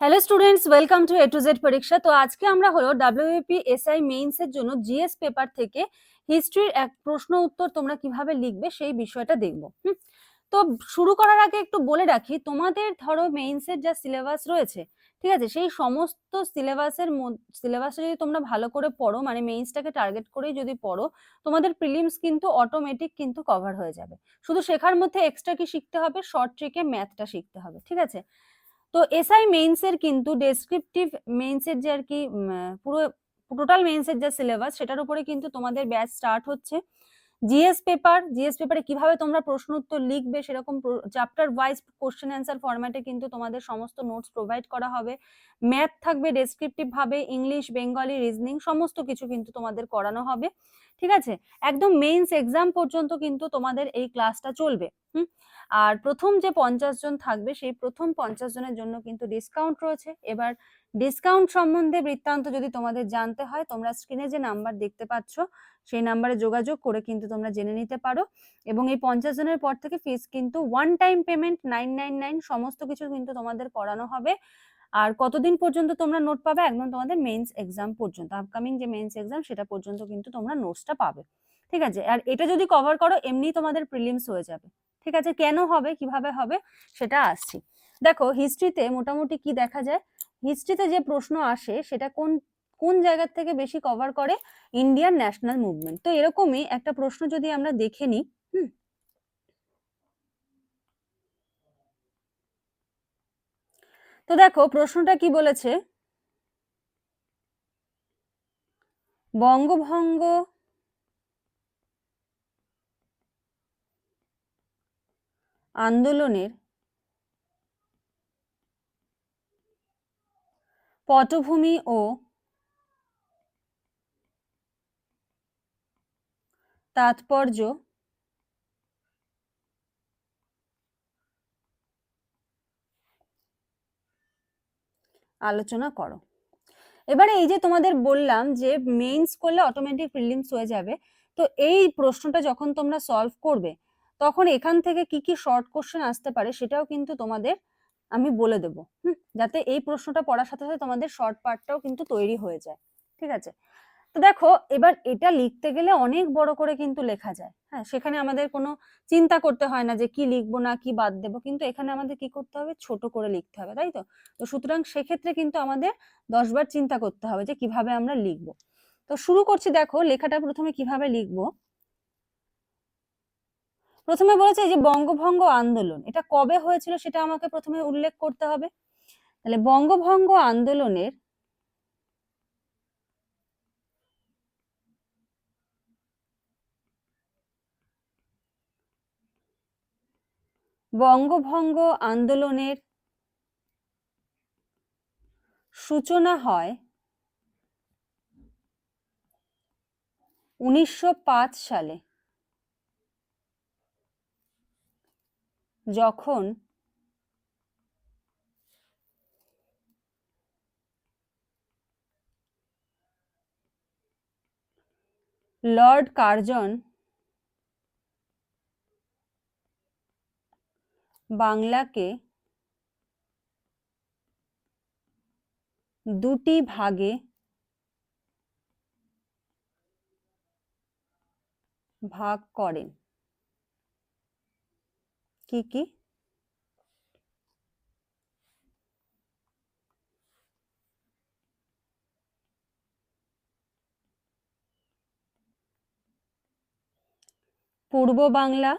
Hello students, welcome to A to Z পরীক্ষা। তো আজকে আমরা হলো ডাব্লিউবিপি এসআই মেইনস এর জন্য জিএস পেপার থেকে হিস্ট্রির এক প্রশ্ন উত্তর তোমরা কিভাবে লিখবে সেই বিষয়টা দেখবো। তো শুরু করার আগে একটু বলে রাখি, তোমাদের ধরো মেইনস এর যা সিলেবাস রয়েছে, ঠিক আছে, সেই সমস্ত সিলেবাসে যদি তোমরা ভালো করে পড়ো, মানে মেইনসটাকে টার্গেট করেই যদি পড়ো, তোমাদের প্রিলিমস কিন্তু অটোমেটিক কিন্তু কভার হয়ে যাবে। শুধু শেখার মধ্যে এক্সট্রা কি শিখতে হবে, শর্ট ট্রিকে ম্যাথটা শিখতে হবে, ঠিক আছে। তো এসআই মেইনস এর কিন্তু ডেসক্রিপটিভ মেইনস এর যে আর কি পুরো টোটাল মেইনস এর যে সিলেবাস, সেটার উপরে কিন্তু তোমাদের ব্যাচ স্টার্ট হচ্ছে। জিএস পেপারে কিভাবে তোমরা প্রশ্ন উত্তর লিখবে, সেরকম চ্যাপ্টার ওয়াইজ কোশ্চেন অ্যান্সার ফরম্যাটে কিন্তু তোমাদের সমস্ত নোটস প্রোভাইড করা হবে। ম্যাথ থাকবে ডেসক্রিপটিভ ভাবে, ইংলিশ, বেঙ্গলি, রিজনিং সমস্ত কিছু কিন্তু তোমাদের করানো হবে, ঠিক আছে। একদম মেইনস এক্সাম পর্যন্ত কিন্তু তোমাদের এই ক্লাসটা চলবে। আর প্রথম যে 50 জন থাকবে, সেই প্রথম 50 জনের জন্য কিন্তু ডিসকাউন্ট রয়েছে। এবার ডিসকাউন্ট সম্বন্ধে বৃত্তান্ত যদি তোমাদের জানতে হয়, তোমরা স্ক্রিনে যে নাম্বার দেখতে পাচ্ছ সেই নাম্বারে যোগাযোগ করে কিন্তু তোমরা জেনে নিতে পারো। এবং এই 50 জনের পর থেকে ফিস কিন্তু ওয়ান টাইম পেমেন্ট 999, সমস্ত কিছু কিন্তু তোমাদের করানো হবে। আর কতদিন পর্যন্ত তোমরা নোট পাবে? একদম তোমাদের মেইনস এক্সাম পর্যন্ত, আপকামিং যে মেইনস এক্সাম সেটা পর্যন্ত কিন্তু তোমরা নোটসটা পাবে, ঠিক আছে। আর এটা যদি কভার করো, এমনি তোমাদের প্রিলিমস হয়ে যাবে, ঠিক আছে। কেন হবে, কিভাবে হবে, সেটা আসছি। দেখো, হিস্ট্রিতে মোটামুটি কি দেখা যায়, হিস্ট্রিতে যে প্রশ্ন আসে সেটা কোন কোন জায়গা থেকে বেশি কভার করে? Indian national movement. তো এরকমই একটা প্রশ্ন যদি আমরা দেখে নিই, তো দেখো প্রশ্নটা কি বলেছে, বঙ্গভঙ্গ আন্দোলনের পটভূমি ও তাৎপর্য আলোচনা করো। এবারে এই যে তোমাদের বললাম যে মেইনস করলে অটোমেটিক প্রিলিমস হয়ে যাবে, তো এই প্রশ্নটা যখন তোমরা সলভ করবে, তখন এখান থেকে কি কি শর্ট কোশ্চেন আসতে পারে সেটাও কিন্তু তোমাদের আমি বলে দেবো, যাতে এই প্রশ্নটা পড়ার সাথে সাথে তোমাদের শর্ট পার্টটাও কিন্তু তৈরি হয়ে যায়, ঠিক আছে। তো দেখো, এবার এটা লিখতে গেলে অনেক বড় করে কিন্তু লেখা যায়, হ্যাঁ, সেখানে আমাদের কোনো চিন্তা করতে হয় না যে কি লিখবো না কি বাদ দেবো, কিন্তু এখানে আমাদের কি করতে হবে, ছোট করে লিখতে হবে, তাই তো। তো সুতরাং সেক্ষেত্রে কিন্তু আমাদের 10 বার চিন্তা করতে হবে যে কিভাবে আমরা লিখবো। তো শুরু করছি, দেখো লেখাটা প্রথমে কিভাবে লিখবো। প্রথমে বলেছে এই যে বঙ্গভঙ্গ আন্দোলন, এটা কবে হয়েছিল সেটা আমাকে প্রথমে উল্লেখ করতে হবে। তাহলে বঙ্গভঙ্গ আন্দোলনের বঙ্গভঙ্গ আন্দোলনের সূচনা হয় 1905 সালে, যখন লর্ড কার্জন বাংলাকে দুটি ভাগে ভাগ করেন। কি কি? পূর্ব বাংলা,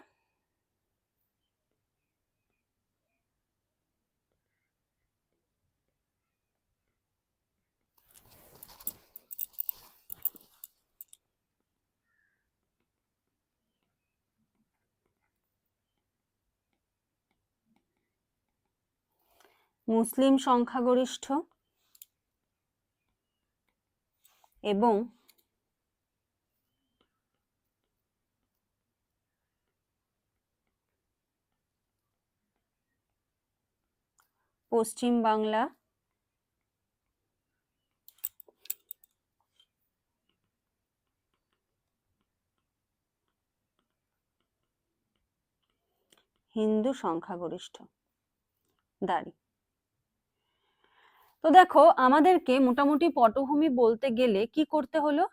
মুসলিম সংখ্যাগরিষ্ঠ এবং পশ্চিম বাংলা হিন্দু সংখ্যাগরিষ্ঠ দাঁড়ি। তো দেখো আমাদেরকে মোটামুটি পটভূমি বলতে গেলে কি করতে হলো,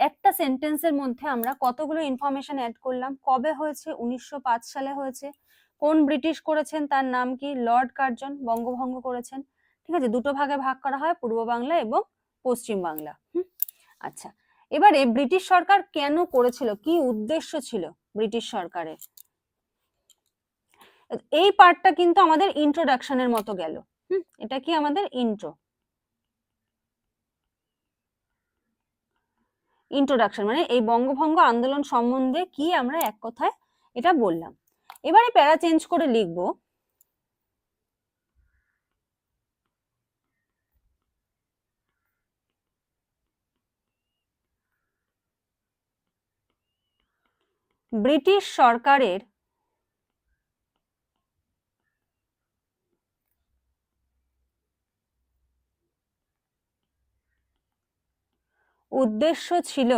একটা সেন্টেন্সের মধ্যে আমরা কতগুলো ইনফরমেশন অ্যাড করলাম। কবে হয়েছে? 1905 সালে হয়েছে। কোন ব্রিটিশ করেছেন, তার নাম কি? লর্ড কার্জন বঙ্গভঙ্গ করেছেন। ঠিক আছে, দুটো ভাগে ভাগ করা হয়, পূর্ব বাংলা এবং পশ্চিম বাংলা। আচ্ছা, এবারে ব্রিটিশ সরকার কেন করেছিল, কি উদ্দেশ্য ছিল ব্রিটিশ সরকারের, এই পার্টটা কিন্তু আমাদের ইন্ট্রোডাকশনের মতো গেল। এটা কি আমাদের ইন্ট্রোডাকশন, মানে এই বঙ্গভঙ্গ আন্দোলন সম্বন্ধে কি আমরা এক কথায় এটা বললাম। এবারে প্যারা চেঞ্জ করে লিখবো, ব্রিটিশ সরকারের উদ্দেশ্য ছিল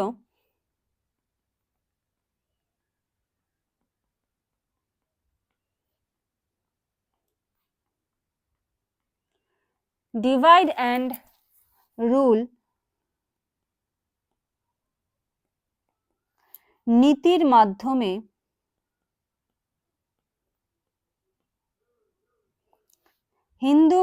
ডিভাইড অ্যান্ড রুল নীতির মাধ্যমে হিন্দু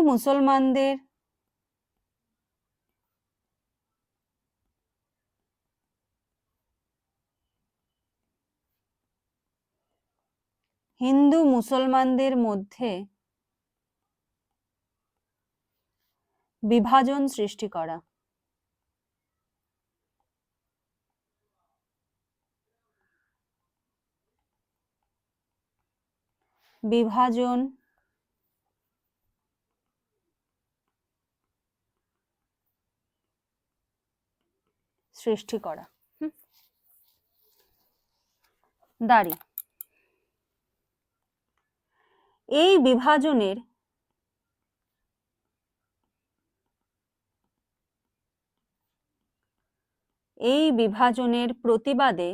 মুসলমানদের মধ্যে বিভাজন সৃষ্টি করা। বিভাজন সৃষ্টি করা। দাঁড়ি, এই বিভাজনের প্রতিবাদে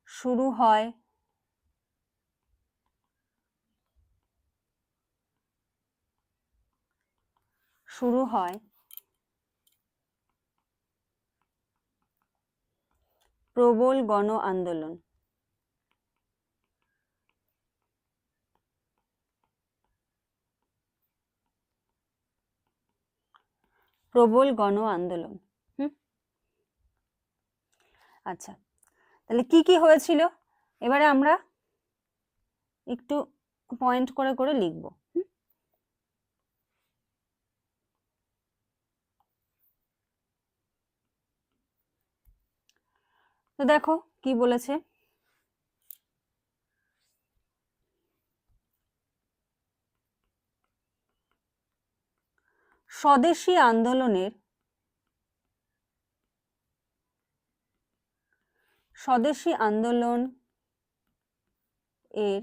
শুরু হয় প্রবল গণ আন্দোলন। আচ্ছা, তাহলে কি কি হয়েছিল এবারে আমরা একটু পয়েন্ট করে করে লিখবো। তো দেখো কি বলেছে, স্বদেশী আন্দোলন এর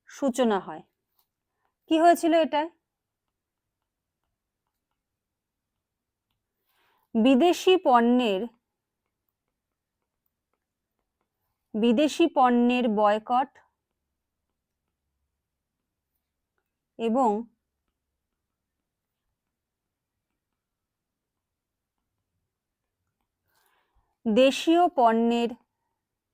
সূচনা হয়। কি হয়েছিল এটায়? বিদেশি পণ্যের বয়কট এবং দেশীয় পণ্যের ব্যবহারের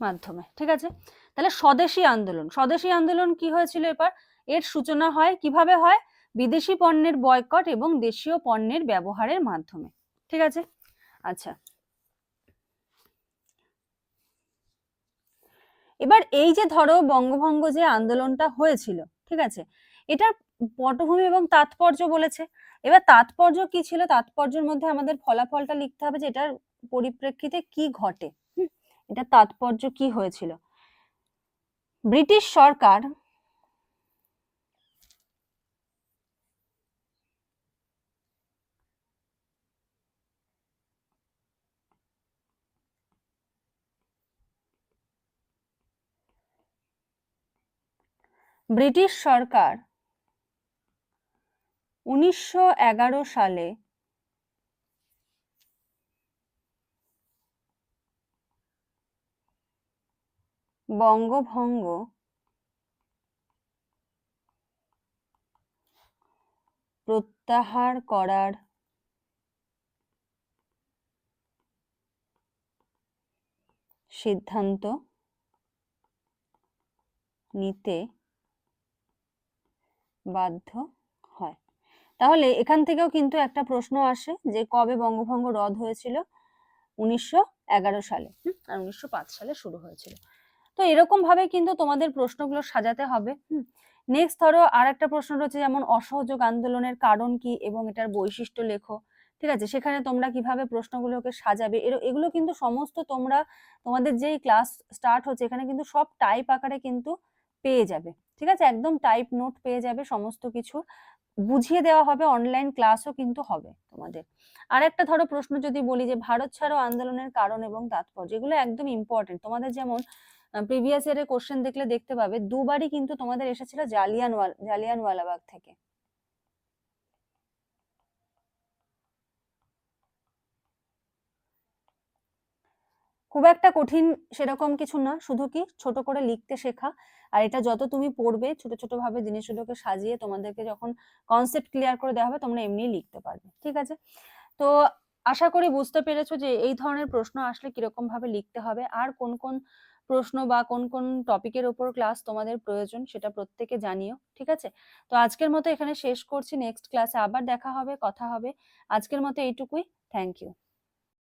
মাধ্যমে ঠিক আছে, তাহলে স্বদেশী আন্দোলন কি হয়েছিল এবার, এর সূচনা হয় কিভাবে হয়? বিদেশি পণ্যের বয়কট এবং দেশীয় পণ্যের ব্যবহারের মাধ্যমে। ঠিক আছে, আচ্ছা, এবার এই যে ধরো বঙ্গভঙ্গ যে আন্দোলনটা হয়েছিল, ঠিক আছে, এটার পটভূমি এবং তাৎপর্য বলেছে। এবার তাৎপর্য কি ছিল, তাৎপর্যের মধ্যে আমাদের ফলাফলটা লিখতে হবে যে এটার পরিপ্রেক্ষিতে কি ঘটে, এটা তাৎপর্য কি হয়েছিল। ব্রিটিশ সরকার ব্রিটিশ সরকার 1911 সালে বঙ্গভঙ্গ প্রত্যাহার করার সিদ্ধান্ত নিতে বাধ্য হয়। তাহলে এখান থেকেও কিন্তু একটা প্রশ্ন আসে যে কবে বঙ্গভঙ্গ রদ হয়েছিল, 1911 সালে, আর 1905 সালে শুরু হয়েছিল। তো এরকম ভাবে কিন্তু তোমাদের প্রশ্নগুলো সাজাতে হবে। নেক্সট ধরো আর একটা প্রশ্ন রয়েছে, যেমন অসহযোগ আন্দোলনের কারণ কি এবং এটার বৈশিষ্ট্য লেখো। ঠিক আছে, সেখানে তোমরা কিভাবে প্রশ্নগুলোকে সাজাবে, এগুলো কিন্তু সমস্ত তোমরা তোমাদের যেই ক্লাস স্টার্ট হচ্ছে এখানে কিন্তু সব টাইপ আকারে কিন্তু পেয়ে যাবে। ঠিক আছে, একদম টাইপ নোট পেয়ে যাবে, সমস্ত কিছু বুঝিয়ে দেওয়া হবে, অনলাইন ক্লাসও কিন্তু হবে তোমাদের। আর একটা ধরো প্রশ্ন যদি বলি যে ভারত ছাড়ো আন্দোলনের কারণ এবং তাৎপর্য, এগুলো একদম ইম্পর্টেন্ট। তোমাদের যেমন প্রিভিয়াস ইয়ারের কোশ্চেন দেখলে দেখতে পাবে দুবারই কিন্তু তোমাদের এসেছিল জালিয়ানওয়ালাবাগ থেকে। খুব একটা কঠিন সেরকম কিছু না, শুধু কি ছোট করে লিখতে শেখা। আর এটা যত তুমি পড়বে ছোট ছোট ভাবে জিনিসগুলোকে সাজিয়ে তোমাদেরকে যখন কনসেপ্ট ক্লিয়ার করে দেওয়া হবে তোমরা এমনি লিখতে পারবে। ঠিক আছে, তো আশা করি বুঝতে পেরেছো যে এই ধরনের প্রশ্ন আসলে কিরকম ভাবে লিখতে হবে, আর কোন কোন প্রশ্ন বা কোন কোন টপিকের উপর ক্লাস তোমাদের প্রয়োজন সেটা প্রত্যেকে জানিও। ঠিক আছে, তো আজকের মতো এখানে শেষ করছি, নেক্সট ক্লাসে আবার দেখা হবে, কথা হবে। আজকের মতো এইটুকুই, থ্যাংক ইউ।